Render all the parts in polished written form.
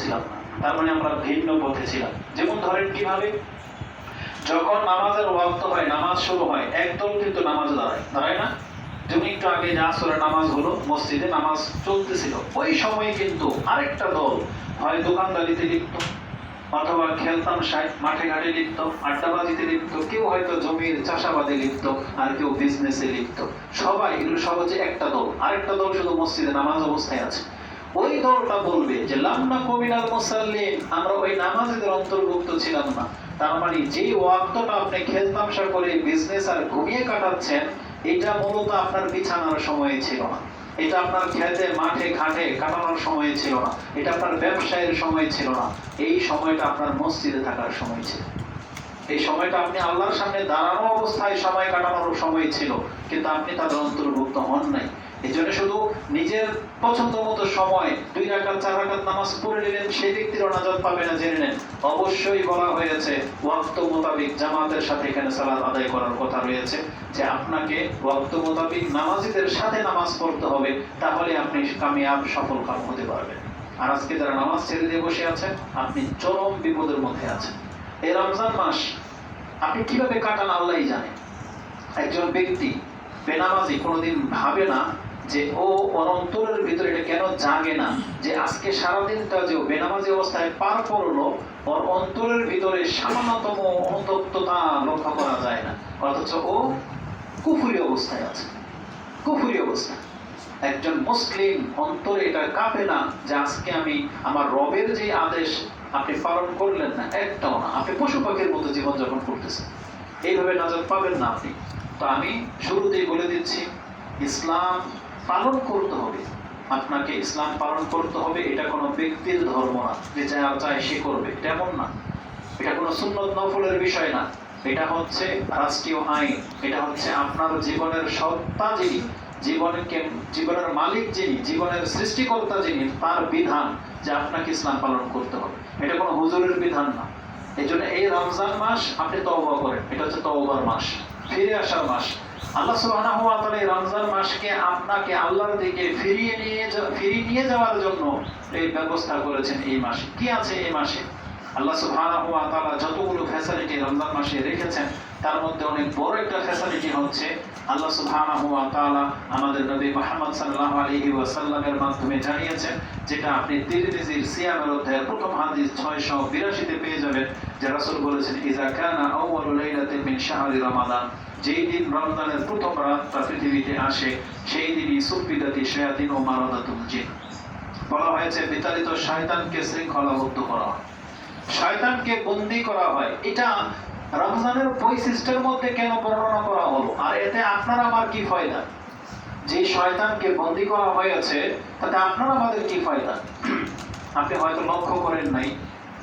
ছিলাম না, তার মানে আমরা ভিন্ন পথে ছিলাম। যেমন ধরেন কিভাবে, যখন নামাজের ওয়াক্ত হয়, নামাজ শুরু হয়, একদল কিন্তু নামাজ দাঁড়ায় না। যেমন একটু আগে যে আসরের নামাজ হলো, মসজিদে নামাজ চলতেছিল, ওই সময় কিন্তু আরেকটা দল হয় দোকানদারিতে লিপ্ত, অথবা খেলতাম মাঠে ঘাটে লিপ্ত, আড্ডাবাজিতে লিপ্ত, কেউ হয়তো জমির চাষাবাদে লিপ্ত, আর কেউ বিজনেসে লিপ্ত। সবাই এগুলো সব হচ্ছে একটা দল। আরেকটা দল শুধু মসজিদে নামাজ অবস্থায় আছে। ওই দলটা বলবে যে লাম্না কবিনাল মুসাল্লিন, আমরা ওই নামাজীদের অন্তর্ভুক্ত ছিলাম না। তার মানে যে ওয়াক্তটা আপনি খেলতামশা করে বিজনেস আর ঘুমিয়ে কাটাচ্ছেন, এটা মূলত আপনার বিছানার সময় ছিল না, এটা আপনার খেতে মাঠে ঘাটে কাটানোর সময় ছিল না, এটা আপনার ব্যবসায়ের সময় ছিল না, এই সময়টা আপনার মসজিদে থাকার সময় ছিল। এই সময়টা আপনি আল্লাহর সামনে দাঁড়ানো অবস্থায় সময় কাটানোর সময় ছিল, কিন্তু আপনি তাদের অন্তর্ভুক্ত হন নাই। এই জন্য শুধু নিজের পছন্দ মতো সময় 2 রাকাত 4 রাকাত নামাজ পড়ে নিলেন, সেই ব্যক্তিরও নাজাত পাবে না, জেনে নেন। অবশ্যই বলা হয়েছে ওয়াক্ত মোতাবিক জামাতের সাথে এখানে সালাত আদায় করার কথা রয়েছে, যে আপনাকে ওয়াক্ত মোতাবিক নামাজিদের সাথে নামাজ পড়তে হবে, তাহলে আপনি কামিয়াব সফল কাম হতে পারবেন। আর আজকে যারা নামাজ ছেড়ে দিয়ে বসে আছেন, আপনি চরম বিপদের মধ্যে আছেন। এই রমজান মাস আপনি কিভাবে কাটান আল্লাহই জানে। একজন ব্যক্তি বেনামাজি কোনোদিন ভাবে না যে ওর অন্তরের ভিতরে এটা কেন জাগে না, যে আজকে সারাদিনটা যে বেনামাজি অবস্থায় পার করলো, ওর অন্তরের ভিতরে সামান্যতম অনুতপ্ততা লক্ষ্য করা যায় না, অথচ ও কুফরি অবস্থায় আছে, কুফরি অবস্থায়। একজন মুসলিম অন্তরে এটা কাঁপে না যে আজকে আমি আমার রবের যে আদেশ আপনি পালন করলেন না, একটাও না, আপনি পশু পাখির মতো জীবনযাপন করতেছেন, এইভাবে নাজাত পাবেন না আপনি। তো আমি শুরুতেই বলে দিচ্ছি, ইসলাম পালন করতে হবে, আপনাকে ইসলাম পালন করতে হবে। এটা কোনো ব্যক্তির ধর্ম না যে যা চায় সে করবে, তেমন না। এটা কোনো সুন্নত নফলের বিষয় না, এটা হচ্ছে রাষ্ট্রীয় আইন। এটা হচ্ছে আপনার জীবনের সত্তা যিনি, জীবনের মালিক যিনি, জীবনের সৃষ্টিকর্তা যিনি, তার বিধান যে আপনাকে ইসলাম পালন করতে হবে। এটা কোনো হুজুরের বিধান না। এই জন্য এই রমজান মাস আপনি তওবা করেন, এটা হচ্ছে তওবার মাস, ফিরে আসার মাস। আল্লাহ সুবহানাহু ওয়া তাআলা এই রমজান মাসকে আপনাকে আল্লাহর দিকে ফিরিয়ে নিয়ে যাওয়ার জন্য এই ব্যবস্থা করেছেন। এই মাসে কি আছে? এই মাসে আল্লাহ সুবহানাহু ওয়া তাআলা যতগুলো ফ্যাসিলিটি রমজান মাসে রেখেছেন, তার মধ্যে অনেক বড় একটা ফ্যাসিলিটি হচ্ছে আল্লাহ সুবহানাহু ওয়া তাআলা আমাদের নবী মুহাম্মদ সাল্লাল্লাহু আলাইহি ওয়াসাল্লামের মাধ্যমে জানিয়েছেন, যেটা আপনি তিরমিজির সিয়ামের অধ্যায়ের প্রথম হাদিস 682 তে পেয়ে যাবেন, যে রাসূল বলেছেন, ইযা কানা আউয়ালু লাইলাতিন মিন শাহরি রমাদান, যেই দিন রমজানের প্রথম রাতটা পৃথিবীতে আসে, সেই দিনই সুফিদাতি শায়াতিন ও মারাদাতুল জিন, বলা হয়েছে বিতাড়িত শয়তানকে শৃঙ্খলাবদ্ধ করা হয়, শয়তানকে বন্দী করা হয়। এটা রমজানের বৈশিষ্ট্যের মধ্যে কেন বর্ণনা করা হলো? আর এতে আপনার আমার কি ফায়দা? যে শয়তানকে বন্দী করা হয়েছে, তাতে আপনার আমাদের কি ফায়দা? আপনি হয়তো লক্ষ্য করেন নাই,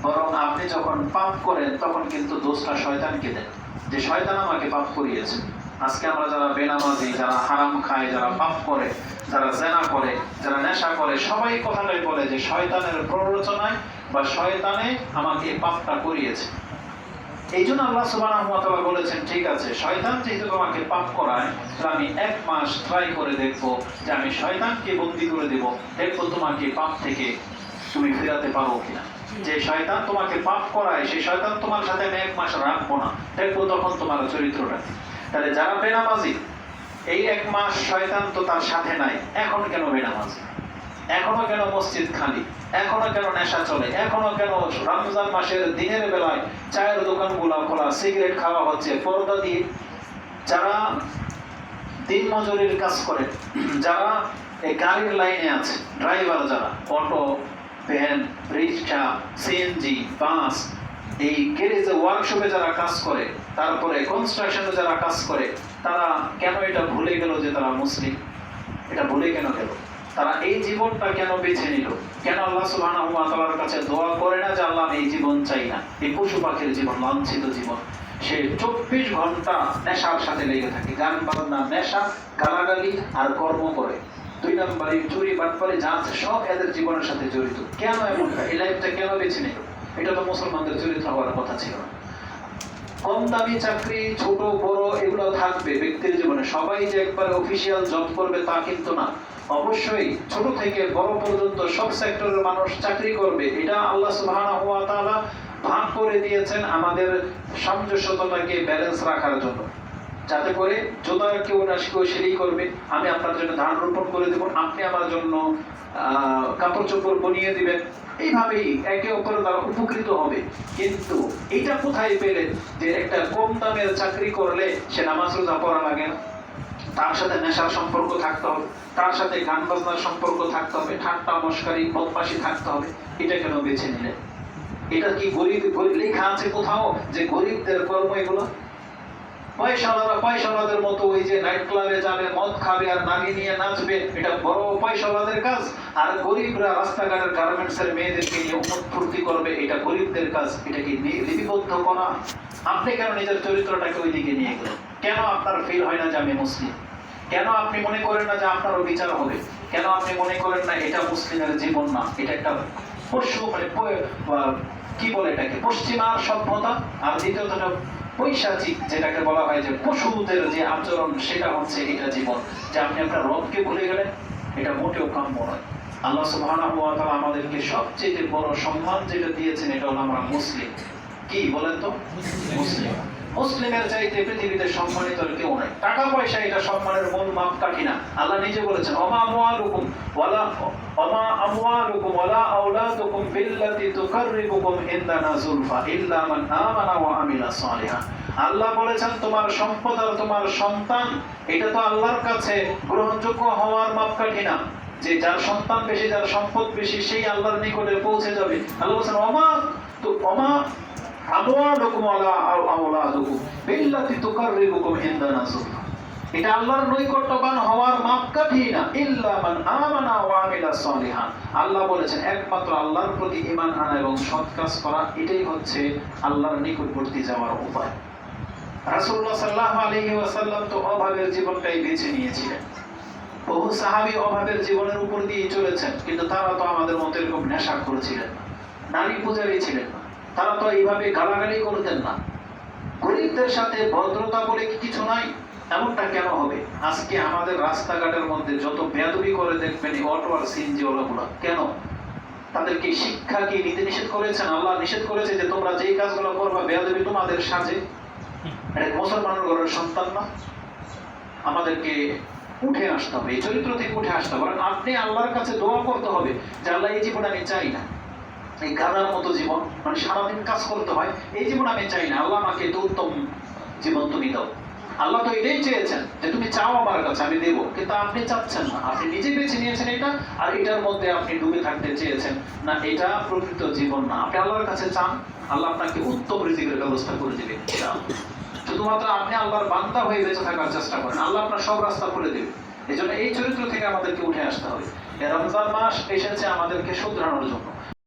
বরং আপনি যখন পাপ করেন তখন কিন্তু দোষটা শয়তানকে দেন, যে শয়তান আমাকে পাপ করিয়েছে। আজকে আমরা যারা বেনামাজি, যারা হারাম খায়, যারা পাপ করে, যারা জেনা করে, যারা নেশা করে, সবাই কথাটাই বলে যে শয়তানের প্ররোচনায় বা শয়তানে আমাকে পাপটা করিয়েছে। এই জন্য আল্লাহ সুবহানাহু ওয়া তাআলা বলেছেন, ঠিক আছে, শয়তান যেহেতু তোমাকে পাপ করায়, তাহলে আমি 1 মাস ট্রাই করে দেখবো যে আমি শয়তানকে বন্দী করে দেব, দেখবো তোমাকে পাপ থেকে তুমি ফেরাতে পারো কিনা। যে শয়তান তোমাকে পাপ করায়, সেই শয়তান তোমার সাথে আমি 1 মাস রাখবো না, দেখবো তখন তোমার চরিত্রটা। তাহলে যারা বেনামাজি, এই 1 মাস শয়তান তো তার সাথে নাই, এখন কেন বেনামাজি? এখনো কেন মসজিদ খালি? এখনো কেন নেশা চলে? এখনো কেন রমজান মাসের দিনের বেলায় চায়ের দোকানগুলো খোলা, সিগারেট খাওয়া হচ্ছে পর্দা দিয়ে? যারা দিন মজুরির কাজ করে, যারা এই গাড়ির লাইনে আছে, ড্রাইভার যারা অটো, ভ্যান, রিক্সা, সিএনজি, বাস, এই গ্যারেজে ওয়ার্কশপে যারা কাজ করে, তারপরে কনস্ট্রাকশনে যারা কাজ করে, তারা কেন এটা ভুলে গেল যে তারা মুসলিম? এটা ভুলে কেন গেল? তারা এই জীবনটা কেন বেছে নিল? কেন আল্লাহ সুবহানাহু ওয়া তাআলার কাছে দোয়া করে না যে আল্লাহ আমি এই জীবন চাই না, এই পশু পাখির জীবন, লাঞ্ছিত জীবন? সে 24 ঘন্টা নেশার সাথে লেগে থাকে, গান বাজনা, নেশা, গালাগালি আর কর্ম করে। 2 নম্বরে চুরি, বাটপারি, যা আছে সব এদের জীবনের সাথে জড়িত। কেন এমনটা? এই লাইফটা কেন বেছে নিল? এটা তো মুসলমানদের চরিত্র হওয়ার কথা ছিল না। কম দামি চাকরি, ছোট বড়, এগুলো থাকবে ব্যক্তির জীবনে। সবাই যে একবার অফিসিয়াল জব করবে তা কিন্তু না। অবশ্যই ছোট থেকে বড় পর্যন্ত সব সেক্টরের মানুষ চাকরি করবে, এটা আল্লাহ সুবহানাহু ওয়া তাআলা ভাগ করে দিয়েছেন আমাদের সামঞ্জস্যতাকে ব্যালেন্স রাখার জন্য, যাতে করে জোতা কেউ না কেউ সেলাই করবে, আমি আপনার জন্য ধান রোপণ করে দেব, আপনি আমার জন্য কাপড় চোপড় বনিয়ে দিবেন, এইভাবেই একে অপরের দ্বারা উপকৃত হবে। কিন্তু এটা কোথায় পেলেন যে একটা কম দামের চাকরি করলে সে নামাজ রোজা পড়া লাগে না, তার সাথে নেশার সম্পর্ক থাকতে হবে, তার সাথে গান বাজনার সম্পর্ক থাকতে হবে, ঠাট্টা মশকারি বদমাশি থাকতে হবে, এটা কেন বেছে নিলেন? এটা কি গরিব লেখা আছে কোথাও যে গরিবদের কর্ম এগুলো? পয়সাওয়ালারা পয়সাওয়ালাদের মতো ওই যে নাইট ক্লাবে যাবে, মদ খাবে আর নাগি নিয়ে নাচবে, এটা বড় পয়সাওয়ালাদের কাজ। আর গরিবরা রাস্তাঘাটের গার্মেন্টসের মেয়েদেরকে নিয়ে উন্মত ফুর্তি করবে, এটা গরিবদের কাজ। এটা কি লিপিবদ্ধ করা? আপনি কেন নিজের চরিত্রটাকে ওই দিকে নিয়ে গেলেন? কেন আপনার ফিল হয় না যে আমি মুসলিম? কেন আপনি মনে করেন না যে আপনারও বিচার হবে? কেন আপনি মনে করেন না এটা মুসলিমের জীবন না, এটা একটা পশু মানে কি বলে এটাকে, পশ্চিমার সভ্যতা। আর দ্বিতীয়ত পৈশাচিক, যেটাকে বলা হয় যে পশুদের যে আচরণ, সেটা হচ্ছে এটা জীবন। যে আপনি আপনার রবকে ভুলে গেলেন, এটা মোটেও কাম্য নয়। আল্লাহ সুবহানাহু ওয়া তাআলা আমাদেরকে সবচেয়ে বড় সম্মান যেটা দিয়েছেন, এটা হলো আমরা মুসলিম। কি বলেন তো? মুসলিম। মুসলিমের চাইতে পৃথিবীতে সম্মানিত আর কেউ নাই। টাকা পয়সা এটা সম্মানের মূল মাপকাঠি না। আল্লাহ নিজে বলেছেন, ওমা আমওয়ালুকুম ওয়ালা আওলাদুকুম বিল্লাতি তুকাররিবুকুম ইনদানা যুলফা ইল্লা মান আমানা ওয়া আমিলা সালিহান। আল্লাহ বলেছেন তোমার সম্পদ আর তোমার সন্তান এটা তো আল্লাহর কাছে গ্রহণযোগ্য হওয়ার মাপকাঠি না, যে যার সন্তান বেশি, যার সম্পদ বেশি, সেই আল্লাহর নিকটে পৌঁছে যাবে। আল্লাহ বলেছেন ওমা আমওয়ালুকুম ওয়ালা আওলাদুকুম বিল্লাতি তুকাররিবুকুম ইনদানা যুলফা। এটা আল্লাহর নৈকট্যবান হওয়ার মাপকাঠি না। ইল্লা মান আমানা ওয়া আমিলা সালিহান। আল্লাহ বলেছেন একমাত্র আল্লাহর প্রতি ঈমান আনা এবং সৎ কাজ করা, এটাই হচ্ছে আল্লাহর নিকটবর্তী যাওয়ার উপায়। রাসূলুল্লাহ সাল্লাল্লাহু আলাইহি ওয়াসাল্লাম তো অভাবের জীবনটাই বেছে নিয়েছিলেন। বহু সাহাবী অভাবের জীবনের উপর দিয়ে চলেছেন, কিন্তু তারা তো আমাদের মতো এরকম নেশা করেছিলেন না, নারী পূজারী ছিলেন না, তারা তো এইভাবে গালাগালি করতেন না। গরিবদের সাথে ভদ্রতা বলে কিছু নাই, এমনটা কেন হবে? আজকে আমাদের রাস্তাঘাটের মধ্যে যত বেয়াদবি করে দেখবেন এই অটো আর সিএনজি ওয়ালাগুলো, কেন? তাদেরকে শিক্ষা কি নীতি নিষেধ করেছেন? আল্লাহ নিষেধ করেছে যে তোমরা যেই কাজগুলো করবা বেয়াদবি তোমাদের সাজে? এটা মুসলমানের ঘরের সন্তান না? আমাদেরকে উঠে আসতে হবে, এই চরিত্র থেকে উঠে আসতে হবে। আপনি আল্লাহর কাছে দোয়া করতে হবে যে আল্লাহ এই জীবন আমি চাই না, এই গাধার মতো জীবন, মানে সারাদিন কাজ করতে হয়, এই জীবন আমি চাই না। আল্লাহ আমাকে তো উত্তম জীবন তুমি দাও। আল্লাহ তো এটাই চেয়েছেন যে তুমি চাও আমার কাছে, আমি দেবো, কিন্তু আপনি চাচ্ছেন না। আপনি নিজে বেছে নিয়েছেন এটা, আর এটার মধ্যে আপনি ডুবে থাকতে চেয়েছেন না। এটা প্রকৃত জীবন না। আপনি আল্লাহর কাছে চান, আল্লাহ আপনাকে উত্তম রিজিকের ব্যবস্থা করে দিবে। শুধুমাত্র আপনি আল্লাহর বান্দা হয়ে বেঁচে থাকার চেষ্টা করেন, আল্লাহ আপনার সব রাস্তা খুলে দেবে। এই জন্য এই চরিত্র থেকে আমাদেরকে উঠে আসতে হবে। রমজান মাস এসেছে আমাদেরকে শুধরানোর জন্য।